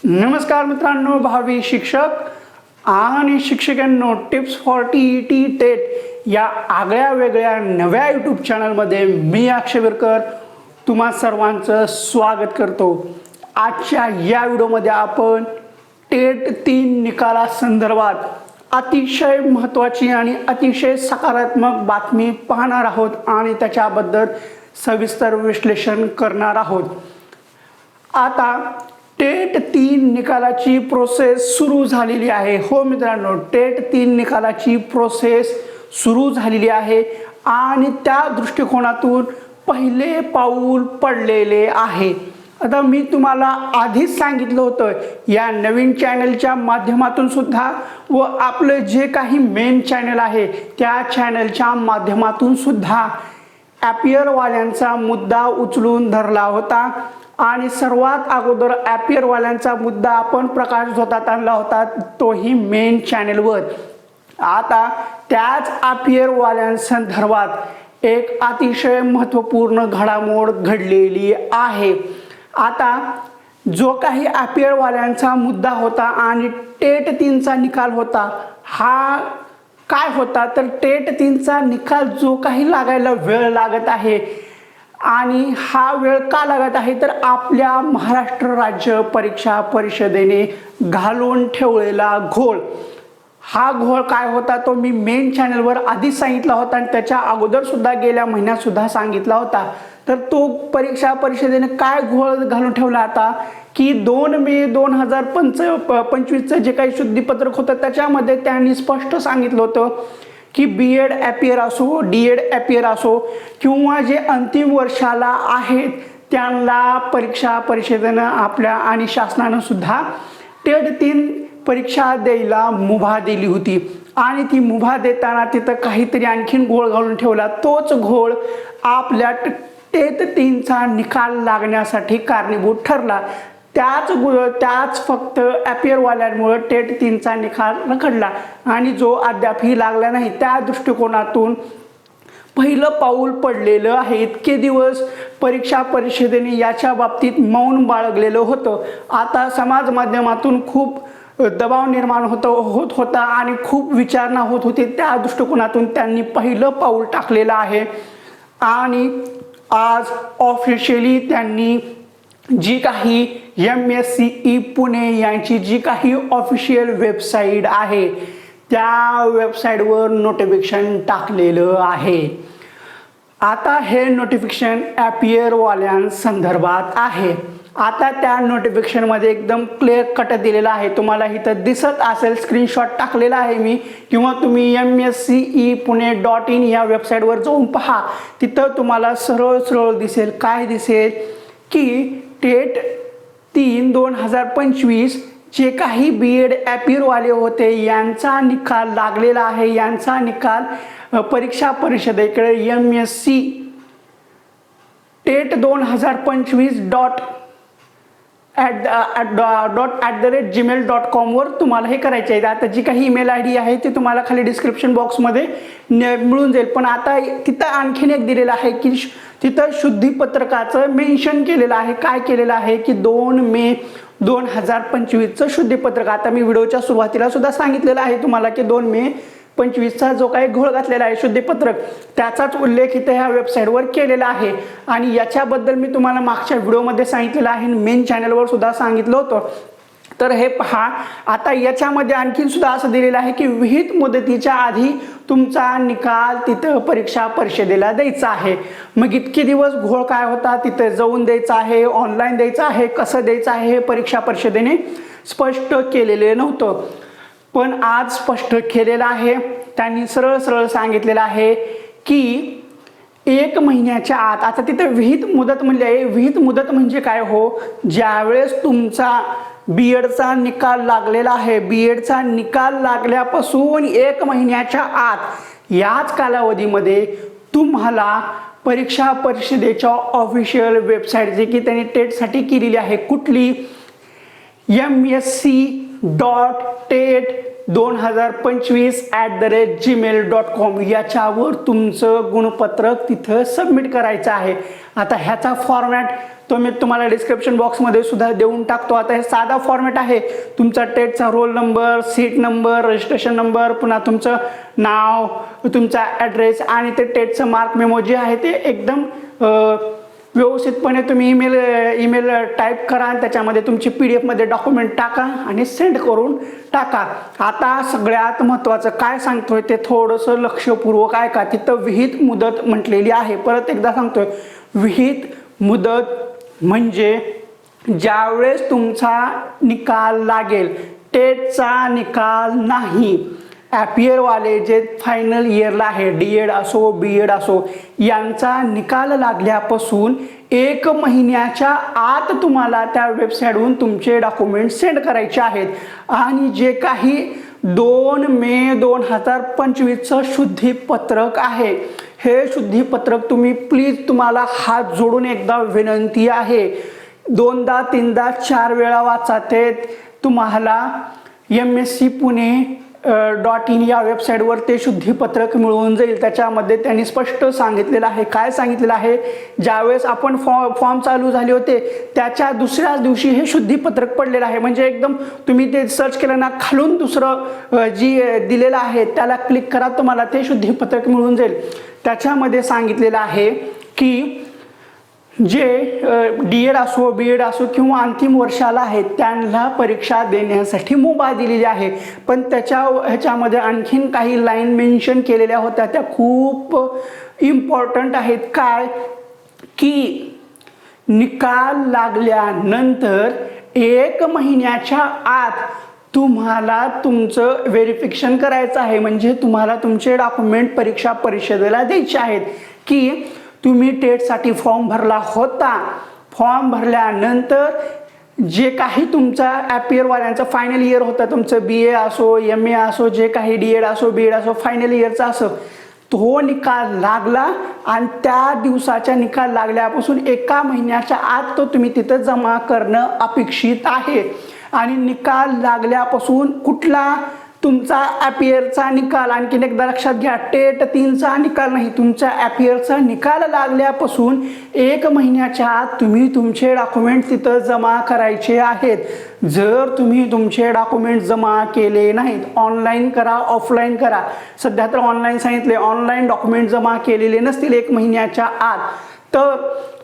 नमस्कार मित्रांनो, भावी शिक्षक आणि शिक्षकांनो, टिप्स फॉर टी टेट या आगळ्या वेगळ्या नव्या यूट्यूब चॅनलमध्ये मी अक्षय विरकर तुम्हा सर्वांचं स्वागत करतो। आजच्या या व्हिडिओमध्ये आपण टेट 3 निकालासंदर्भात अतिशय महत्त्वाची आणि अतिशय सकारात्मक बातमी पाहणार आहोत आणि त्याच्याबद्दल सविस्तर विश्लेषण करणार आहोत। आता टेट 3 निकालाची प्रोसेस सुरू झालेली आहे। हो मित्रांनो, टेट 3 निकालाची प्रोसेस सुरू झालेली आहे आणि त्या दृष्टिकोनातून पहिले पाऊल पडलेले आहे। आता मी तुम्हाला आधीच सांगितलं होतं, या नवीन चॅनलच्या माध्यमातून सुद्धा व आपलं जे काही मेन चॅनल आहे त्या चॅनलच्या माध्यमातून सुद्धा ॲपियरवाल्यांचा मुद्दा उचलून धरला होता आणि सर्वात अगोदर ॲपियरवाल्यांचा मुद्दा आपण प्रकाशझोतात आणला होता, तोही मेन चॅनलवर। आता त्याच ॲपियरवाल्यांसंदर्भात एक अतिशय महत्त्वपूर्ण घडामोड घडलेली आहे। आता जो काही ॲपियरवाल्यांचा मुद्दा होता आणि टेट 3चा निकाल होता, हा काय होता तर टेट 3चा निकाल जो काही लागायला वेळ लागत आहे आणि हा वेळ का लागत आहे तर आपल्या महाराष्ट्र राज्य परीक्षा परिषदेने घालून ठेवलेला घोळ। हा घोळ काय होता तो मी मेन चॅनलवर आधीच सांगितला होता आणि त्याच्या अगोदर सुद्धा गेल्या महिन्यात सुद्धा सांगितला होता। तर तो परीक्षा परिषदेने काय घोळ घालून ठेवला आता की 2 मे 2025चं जे काही शुद्धीपत्रक होतं त्याच्यामध्ये त्यांनी स्पष्ट सांगितलं होतं की बीएड ॲपियर असो, डीएड ॲपियर असो किंवा जे अंतिम वर्षाला आहेत त्यांना परीक्षा परिषदेनं आपल्या आणि शासनानं सुद्धा टेट 3 परीक्षा द्यायला मुभा दिली होती आणि ती मुभा देताना तिथं काहीतरी आणखीन घोळ घालून ठेवला। तोच घोळ आपल्या टेट 3चा निकाल लागण्यासाठी कारणीभूत ठरला। त्याच फक्त ॲपियरवाल्यांमुळे टेट 3चा निकाल रखडला आणि जो अद्यापही लागला नाही। त्या दृष्टिकोनातून पहिलं पाऊल पडलेलं आहे। इतके दिवस परीक्षा परिषदेने याच्या बाबतीत मौन बाळगलेलं होतं। आता समाज माध्यमातून खूप दबाव निर्माण होत होता आणि खूप विचारणा होत होती। त्या दृष्टिकोनातून त्यांनी पहिलं पाऊल टाकलेलं आहे आणि आज ऑफिशियली त्यांनी जी काही MSCE पुणे यांची जी काही ऑफिशियल वेबसाईट आहे त्या वेबसाईटवर नोटिफिकेशन टाकलेलं आहे। आता हे नोटिफिकेशन ॲपियरवाल्यांसंदर्भात आहे। आता त्या नोटिफिकेशनमध्ये एकदम क्लिअर कट दिलेला आहे, तुम्हाला इथं दिसत असेल, स्क्रीनशॉट टाकलेला आहे मी, किंवा तुम्ही MSCEPune.in या वेबसाईटवर जाऊन पहा। तिथं तुम्हाला सरळ दिसेल, काय दिसेल की टेट 3 2025 जे काही बीएड ॲपियरवाले होते यांचा निकाल लागलेला आहे। यांचा निकाल परीक्षा परिषदेकडे MSC टेट 2025.@gmail.com वर तुम्हाला हे करायचे आहे। आता जी काही ईमेल ID आहे ते तुम्हाला खाली डिस्क्रिप्शन बॉक्समध्ये मिळून जाईल। पण आता तिथं आणखीन एक दिलेलं आहे की तिथं शुद्धीपत्रकाचं मेन्शन केलेलं आहे। काय केलेलं आहे की 2 मे 2025चं शुद्धीपत्रक। आता मी व्हिडिओच्या सुरुवातीला सुद्धा सांगितलेलं आहे तुम्हाला की 2 मे 25चा जो काही घोळ घातलेला आहे शुद्धीपत्रक, त्याचाच उल्लेख इथे ह्या वेबसाईटवर केलेला आहे आणि याच्याबद्दल मी तुम्हाला मागच्या व्हिडिओमध्ये सांगितलेलं आहे, मेन चॅनलवर सुद्धा सांगितलं होतं। तर हे पहा, आता याच्यामध्ये आणखीन सुद्धा असं दिलेलं आहे की विहित मुदतीच्या आधी तुमचा निकाल तिथं परीक्षा परिषदेला द्यायचा आहे। मग इतके दिवस घोळ काय होता, तिथं जाऊन द्यायचं आहे, ऑनलाईन द्यायचं आहे, कसं द्यायचं आहे हे परीक्षा परिषदेने स्पष्ट केलेले नव्हतं, पण आज स्पष्ट केलेलं आहे। त्यांनी सरळ सांगितलेलं आहे की 1 महिन्याच्या आत, आता तिथे विहित मुदत म्हणजे आहे, विहित मुदत म्हणजे काय हो, ज्यावेळेस तुमचा बीएडचा निकाल लागलेला आहे, बीएडचा निकाल लागल्यापासून 1 महिन्याच्या आत याच कालावधीमध्ये तुम्हाला परीक्षा परिषदेच्या ऑफिशियल वेबसाईट जी की त्यांनी टेटसाठी केलेली आहे, कुठली, MSC.tet2025@gmail.com याच्यावर तुमचं गुणपत्रक तिथं सबमिट करायचं आहे। आता ह्याचा फॉर्मॅट तो मी तुम्हाला डिस्क्रिप्शन बॉक्समध्ये सुद्धा देऊन टाकतो. आता हे साधा फॉर्मॅट आहे. तुमचा टेटचा roll number, seat number, registration number, पुन्हा तुमचं नाव, तुमचा ॲड्रेस आणि ते टेटचं मार्क मेमो जे आहे ते एकदम व्यवस्थितपणे तुम्ही ईमेल टाईप करा आणि त्याच्यामध्ये तुमची PDF मध्ये डॉक्युमेंट टाका आणि सेंड करून टाका. आता सगळ्यात महत्त्वाचं काय सांगतोय ते थोडंसं लक्षपूर्वक ऐका. तिथं विहित मुदत म्हटलेली आहे. परत एकदा सांगतोय, विहित मुदत म्हणजे ज्यावेळेस तुमचा निकाल लागेल, टेटचा निकाल नाही. ॲपियरवाले जे फायनल इयरला आहे, DED असो BEd असो, यांचा निकाल लागल्यापासून 1 महिन्याच्या आत तुम्हाला त्या वेबसाईटवरून तुमचे डॉक्युमेंट सेंड करायचे आहेत. आणि जे काही 2 मे 2025चं शुद्धीपत्रक आहे, हे शुद्धीपत्रक तुम्ही प्लीज, तुम्हाला हात जोडून एकदा विनंती आहे, 2दा 3दा 4 वेळा वाचा. ते तुम्हाला MScPune.in या वेबसाईटवर ते शुद्धीपत्रक मिळून जाईल. त्याच्यामध्ये त्यांनी स्पष्ट सांगितलेलं आहे. काय सांगितलेलं आहे? ज्यावेळेस आपण फॉर्म चालू झाले होते त्याच्या दुसऱ्याच दिवशी हे शुद्धीपत्रक पडलेलं आहे. म्हणजे एकदम तुम्ही ते सर्च केलं ना, खालून दुसरं जी दिलेलं आहे त्याला क्लिक करा, तुम्हाला ते शुद्धीपत्रक मिळून जाईल. त्याच्यामध्ये सांगितलेलं आहे की जे DED असो BEd असो किंवा अंतिम वर्षाला आहेत त्यांना परीक्षा देण्यासाठी मुभा दिलेली आहे. पण ह्याच्यामध्ये आणखीन काही लाईन मेन्शन केलेल्या होत्या, त्या खूप इम्पॉर्टंट आहेत. काय की निकाल लागल्यानंतर 1 महिन्याच्या आत तुम्हाला तुमचं व्हेरिफिकेशन करायचं आहे. म्हणजे तुम्हाला तुमचे डॉक्युमेंट परीक्षा परिषदेला द्यायचे आहेत. की तुम्ही टेटसाठी फॉर्म भरला होता, फॉर्म भरल्यानंतर जे काही तुमचा ॲपियरवाल्यांचा फायनल इयर होता, तुमचं BA असो MA असो, जे काही DED असो BEd असो, फायनल इयरचा असो, तो निकाल लागला आणि त्या दिवसाच्या निकाल लागल्यापासून 1 महिन्याच्या आत तो तुम्ही तिथं जमा करणं अपेक्षित आहे. आणि निकाल लागल्यापासून कुठला तुमचा ॲपियरचा निकाल, आणखीन एकदा लक्षात घ्या, टेट 3चा निकाल नाही, तुमचा ॲपियरचा निकाल लागल्यापासून 1 महिन्याच्या आत तुम्ही तुमचे डॉक्युमेंट तिथं जमा करायचे आहेत. जर तुम्ही तुमचे डॉक्युमेंट जमा केले नाहीत, ऑनलाईन करा ऑफलाईन करा, सध्या तर ऑनलाईन सांगितले, ऑनलाईन डॉक्युमेंट जमा केलेले नसतील 1 महिन्याच्या आत, तर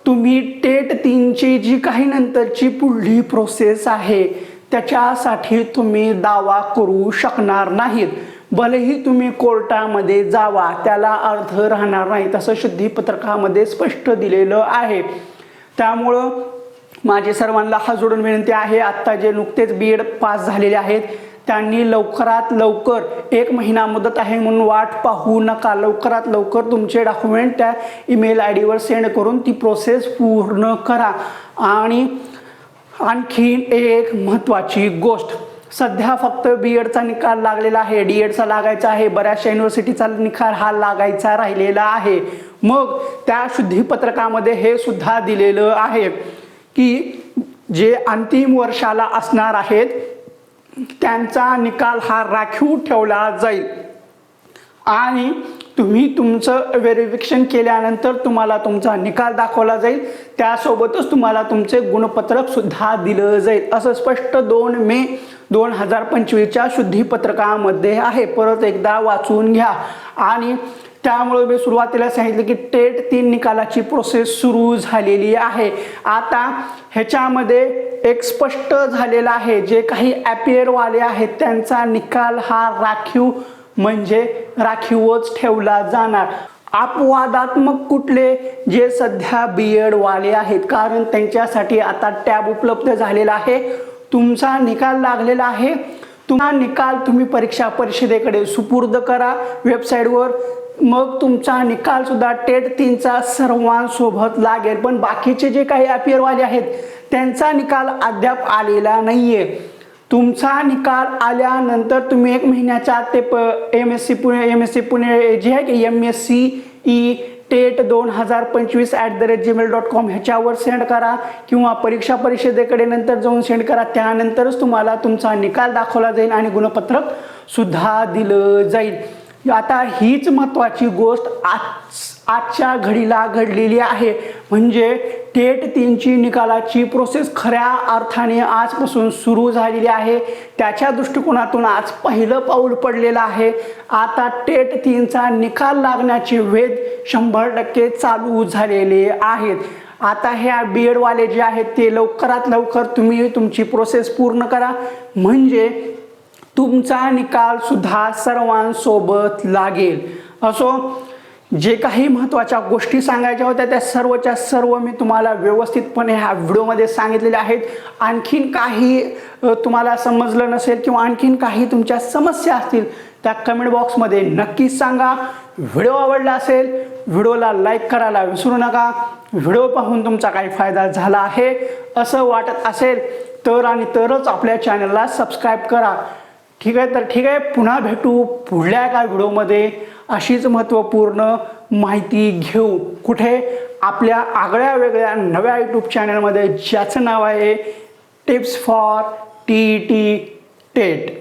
तुम्ही टेट 3ची जी काही नंतरची पुढली प्रोसेस आहे त्याच्यासाठी तुम्ही दावा करू शकणार नाहीत. भलेही तुम्ही कोर्टामध्ये जावा, त्याला अर्थ राहणार नाही. तसं शुद्धीपत्रकामध्ये स्पष्ट दिलेलं आहे. त्यामुळं माझी सर्वांना हात जोडून विनंती आहे, आत्ता जे नुकतेच BEd पास झालेले आहेत त्यांनी लवकरात लवकर, 1 महिना मुदत आहे म्हणून वाट पाहू नका. लवकरात लवकर तुमचे डॉक्युमेंट त्या ईमेल ID वर सेंड करून ती प्रोसेस पूर्ण करा. आणि आणखीन एक महत्त्वाची गोष्ट, सध्या फक्त BEdचा निकाल लागलेला आहे, DEdचा लागायचा आहे, बऱ्याचशा युनिव्हर्सिटीचा निकाल हा लागायचा राहिलेला आहे. मग त्या शुद्धीपत्रकामध्ये हे सुद्धा दिलेलं आहे की जे अंतिम वर्षाला असणार आहेत त्यांचा निकाल हा राखीव ठेवला जाईल आणि तुम्ही तुमचं व्हेरिफिकेशन केल्यानंतर तुम्हाला तुमचा निकाल दाखवला जाईल. त्यासोबतच तुम्हाला तुमचे गुणपत्रक सुद्धा दिलं जाईल. असं स्पष्ट 2 मे 2025च्या शुद्धीपत्रकामध्ये आहे. परत एकदा वाचून घ्या. आणि त्यामुळे मी सुरुवातीला सांगितलं की टेट 3 निकालाची प्रोसेस सुरू झालेली आहे. आता ह्याच्यामध्ये एक स्पष्ट झालेलं आहे, जे काही ॲपियरवाले आहेत त्यांचा निकाल हा राखीव म्हणजे राखीवच ठेवला जाणार. अपवादात्मक कुठले? जे सध्या BEd वाले आहेत, कारण त्यांच्यासाठी आता टॅब उपलब्ध झालेला आहे. तुमचा निकाल लागलेला आहे, तुमचा निकाल तुम्ही परीक्षा परिषदेकडे सुपूर्द करा वेबसाईटवर. मग तुमचा निकाल सुद्धा टेट 3चा सर्वांसोबत लागेल. पण बाकीचे जे काही ॲपियरवाले आहेत त्यांचा निकाल अद्याप आलेला नाहीये. तुमचा निकाल आल्यानंतर तुम्ही 1 महिन्याच्या आत ते MSc पुणे जे आहे की MSce टेट 2025@gmail.com ह्याच्यावर सेंड करा किंवा परीक्षा परिषदेकडे नंतर जाऊन सेंड करा. त्यानंतरच तुम्हाला तुमचा निकाल दाखवला जाईल आणि गुणपत्रक सुद्धा दिलं जाईल. आता हीच महत्त्वाची गोष्ट आजच्या घडीला घडलेली आहे. म्हणजे टेट 3ची निकालाची प्रोसेस खऱ्या अर्थाने आजपासून सुरू झालेली आहे. त्याच्या दृष्टिकोनातून आज पहिलं पाऊल पडलेलं आहे. आता टेट 3चा निकाल लागण्याचे वेध 100% चालू झालेले आहेत. आता ह्या BEdवाले जे आहेत ते लवकरात लवकर तुम्ही तुमची प्रोसेस पूर्ण करा, म्हणजे तुमचा निकाल सुद्धा सर्वांसोबत लागेल. असो, जे काही महत्त्वाच्या गोष्टी सांगायच्या होत्या त्या सर्वच्या सर्व मी तुम्हाला व्यवस्थितपणे ह्या व्हिडिओमध्ये सांगितलेल्या आहेत. आणखीन काही तुम्हाला समजलं नसेल किंवा आणखीन काही तुमच्या समस्या असतील त्या कमेंट बॉक्समध्ये नक्कीच सांगा. व्हिडिओ आवडला असेल व्हिडिओला लाईक करायला विसरू नका. व्हिडिओ पाहून तुमचा काही फायदा झाला आहे असं वाटत असेल तर आणि तरच आपल्या चॅनलला सबस्क्राईब करा. ठीक आहे, तर ठीक आहे, पुन्हा भेटू पुढल्या एका व्हिडिओमध्ये अशीच महत्त्वपूर्ण माहिती घेऊ. कुठे? आपल्या आगळ्या वेगळ्या नव्या यूट्यूब चॅनलमध्ये ज्याचं नाव आहे टिप्स फॉर TET टेट.